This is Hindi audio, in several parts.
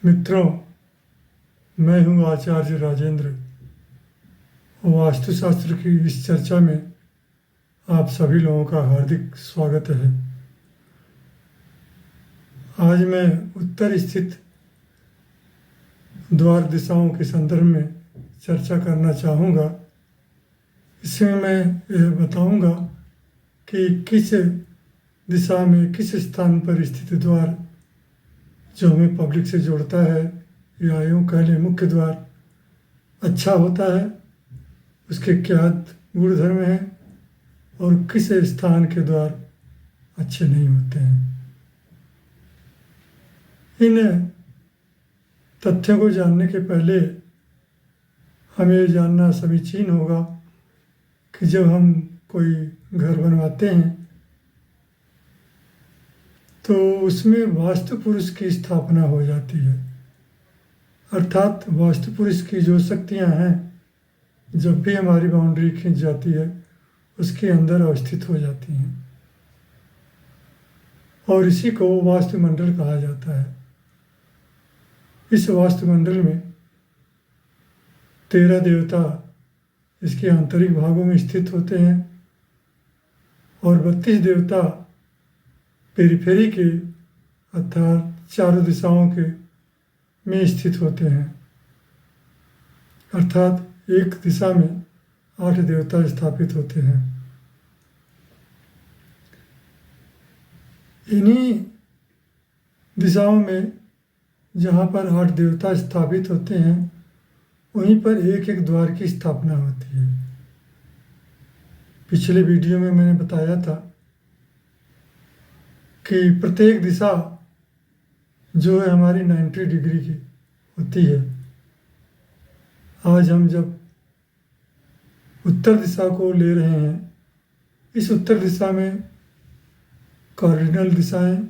मित्रों, मैं हूं आचार्य राजेंद्र। वास्तुशास्त्र की इस चर्चा में आप सभी लोगों का हार्दिक स्वागत है। आज मैं उत्तर स्थित द्वार दिशाओं के संदर्भ में चर्चा करना चाहूँगा। इसमें मैं यह बताऊँगा कि किस दिशा में किस स्थान पर स्थित द्वार जो हमें पब्लिक से जोड़ता है, या यूँ कह लें मुख्य द्वार अच्छा होता है, उसके क्या गुणधर्म हैं, और किस स्थान के द्वार अच्छे नहीं होते हैं। इन तथ्यों को जानने के पहले हमें ये जानना समीचीन होगा कि जब हम कोई घर बनवाते हैं तो उसमें वास्तु पुरुष की स्थापना हो जाती है। अर्थात वास्तु पुरुष की जो शक्तियां हैं, जब भी हमारी बाउंड्री खींच जाती है उसके अंदर अवस्थित हो जाती हैं, और इसी को वास्तुमंडल कहा जाता है। इस वास्तुमंडल में 13 देवता इसके आंतरिक भागों में स्थित होते हैं और 32 देवता पेरिफेरी के अर्थात चारों दिशाओं के में स्थित होते हैं। अर्थात एक दिशा में 8 देवता स्थापित होते हैं। इन्हीं दिशाओं में जहाँ पर 8 देवता स्थापित होते हैं, वहीं पर एक एक द्वार की स्थापना होती है। पिछले वीडियो में मैंने बताया था कि प्रत्येक दिशा जो है हमारी 90 डिग्री की होती है। आज हम जब उत्तर दिशा को ले रहे हैं, इस उत्तर दिशा में कार्डिनल दिशाएं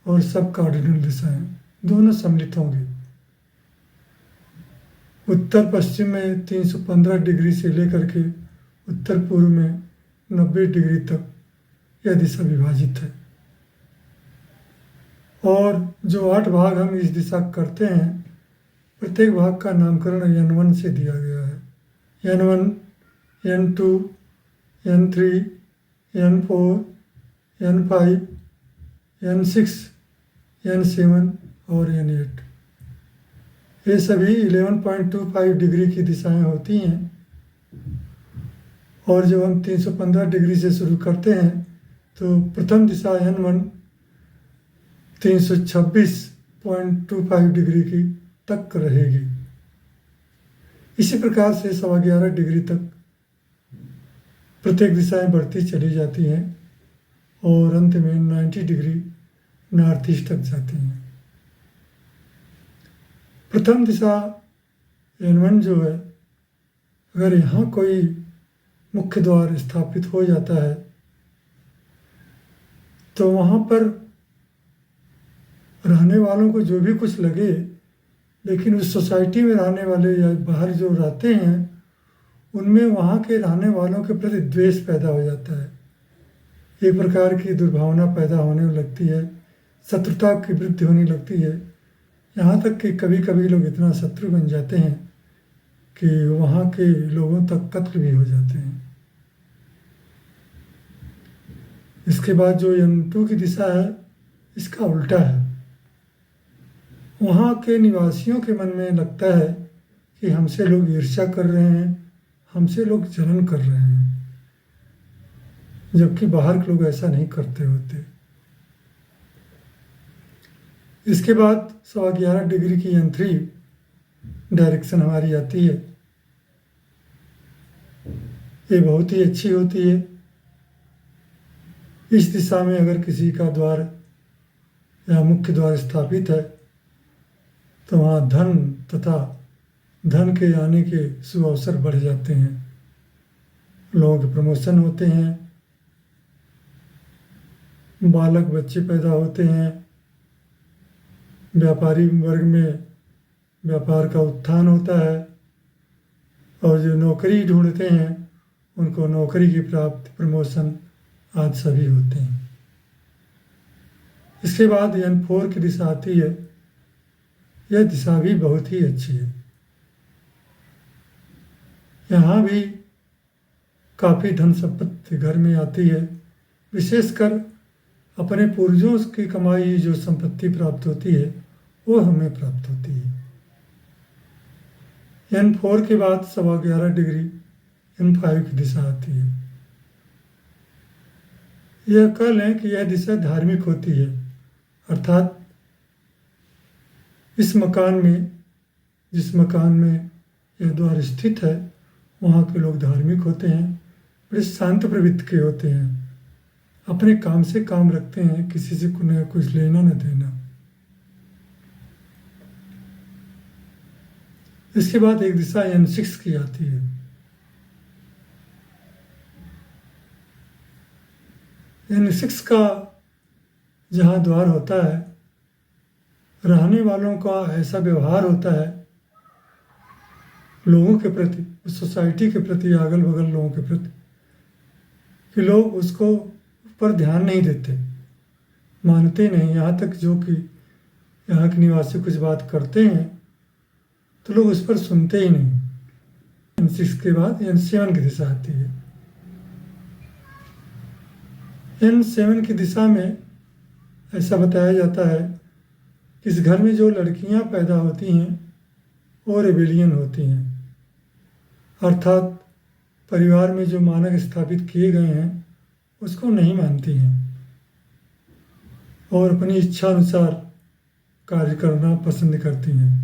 और सब कार्डिनल दिशाएं दोनों सम्मिलित होंगी। उत्तर पश्चिम में 315 डिग्री से लेकर के उत्तर पूर्व में 90 डिग्री तक यह दिशा विभाजित है। और जो 8 भाग हम इस दिशा करते हैं, प्रत्येक भाग का नामकरण N1 से दिया गया है। N1, N2, N3, N4, N5, N6, N7 और N8। ये सभी 11.25 डिग्री की दिशाएं होती हैं। और जब हम 315 डिग्री से शुरू करते हैं तो प्रथम दिशा N1 326.25 डिग्री की तक रहेगी। इसी प्रकार से 11.25 डिग्री तक प्रत्येक दिशाएं बढ़ती चली जाती हैं और अंत में 90 डिग्री नॉर्थ ईस्ट तक जाती हैं। प्रथम दिशा N1 जो है, अगर यहाँ कोई मुख्य द्वार स्थापित हो जाता है तो वहाँ पर रहने वालों को जो भी कुछ लगे, लेकिन उस सोसाइटी में रहने वाले या बाहर जो रहते हैं उनमें वहाँ के रहने वालों के प्रति द्वेष पैदा हो जाता है। एक प्रकार की दुर्भावना पैदा होने लगती है, शत्रुता की वृद्धि होने लगती है। यहाँ तक कि कभी कभी लोग इतना शत्रु बन जाते हैं कि वहाँ के लोगों तक कत्ल भी हो जाते हैं। इसके बाद जो N2 की दिशा है, इसका उल्टा है। वहाँ के निवासियों के मन में लगता है कि हमसे लोग ईर्ष्या कर रहे हैं, हमसे लोग जलन कर रहे हैं, जबकि बाहर के लोग ऐसा नहीं करते होते। इसके बाद 11.25 डिग्री की N3 डायरेक्शन हमारी आती है। ये बहुत ही अच्छी होती है। इस दिशा में अगर किसी का द्वार या मुख्य द्वार स्थापित है तो वहाँ धन तथा धन के आने के शुभ अवसर बढ़ जाते हैं। लोगों के प्रमोशन होते हैं, बालक बच्चे पैदा होते हैं, व्यापारी वर्ग में व्यापार का उत्थान होता है, और जो नौकरी ढूंढते हैं उनको नौकरी की प्राप्ति, प्रमोशन आदि सभी होते हैं। इसके बाद N4 की दिशा आती है। यह दिशा भी बहुत ही अच्छी है। यहाँ भी काफ़ी धन संपत्ति घर में आती है, विशेषकर अपने पूर्वजों की कमाई जो संपत्ति प्राप्त होती है वो हमें प्राप्त होती है। N4 के बाद 11.25 डिग्री N5 की दिशा आती है। यह कह लें कि यह दिशा धार्मिक होती है, अर्थात इस मकान में, जिस मकान में यह द्वार स्थित है, वहाँ के लोग धार्मिक होते हैं, बड़े शांत प्रवृत्ति के होते हैं, अपने काम से काम रखते हैं, किसी से कुछ लेना न देना। इसके बाद एक दिशा N6 की आती है। N6 का जहाँ द्वार होता है, रहने वालों का ऐसा व्यवहार होता है लोगों के प्रति, सोसाइटी के प्रति, अगल बगल लोगों के प्रति, कि लोग उसको पर ध्यान नहीं देते, मानते नहीं। यहाँ तक जो कि यहाँ के निवासी कुछ बात करते हैं तो लोग उस पर सुनते ही नहीं। N6 के बाद N7 की दिशा आती है। N7 की दिशा में ऐसा बताया जाता है कि इस घर में जो लड़कियां पैदा होती हैं वो रेबेलियन होती हैं, अर्थात परिवार में जो मानक स्थापित किए गए हैं उसको नहीं मानती हैं और अपनी इच्छा अनुसार कार्य करना पसंद करती हैं।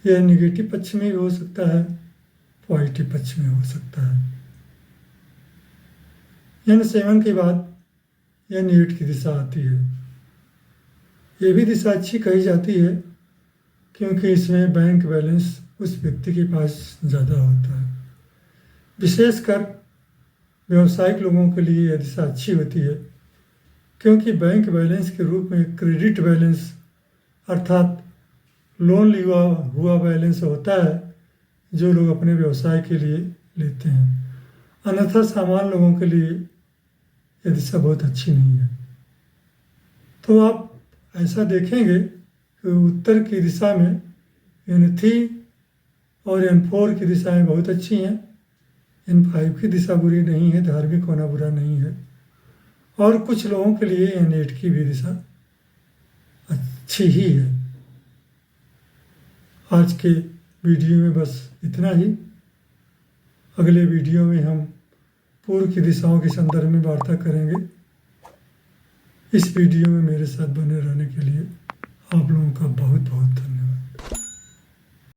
यह निगेटिव पक्ष में भी हो सकता है, पॉजिटिव पक्ष में हो सकता है। N7 के बाद N8 की दिशा आती है। ये भी दिशा अच्छी कही जाती है क्योंकि इसमें बैंक बैलेंस उस व्यक्ति के पास ज़्यादा होता है। विशेषकर व्यावसायिक लोगों के लिए यह दिशा अच्छी होती है क्योंकि बैंक बैलेंस के रूप में क्रेडिट बैलेंस अर्थात लोन लिया हुआ बैलेंस होता है जो लोग अपने व्यवसाय के लिए लेते हैं। अन्यथा सामान्य लोगों के लिए यह दिशा बहुत अच्छी नहीं है। तो आप ऐसा देखेंगे कि उत्तर की दिशा में N3 और N4 की दिशाएं बहुत अच्छी हैं। N5 की दिशा बुरी नहीं है, धार्मिक होना बुरा नहीं है, और कुछ लोगों के लिए N8 की भी दिशा अच्छी ही है। आज के वीडियो में बस इतना ही। अगले वीडियो में हम पूर्व की दिशाओं के संदर्भ में वार्ता करेंगे। इस वीडियो में मेरे साथ बने रहने के लिए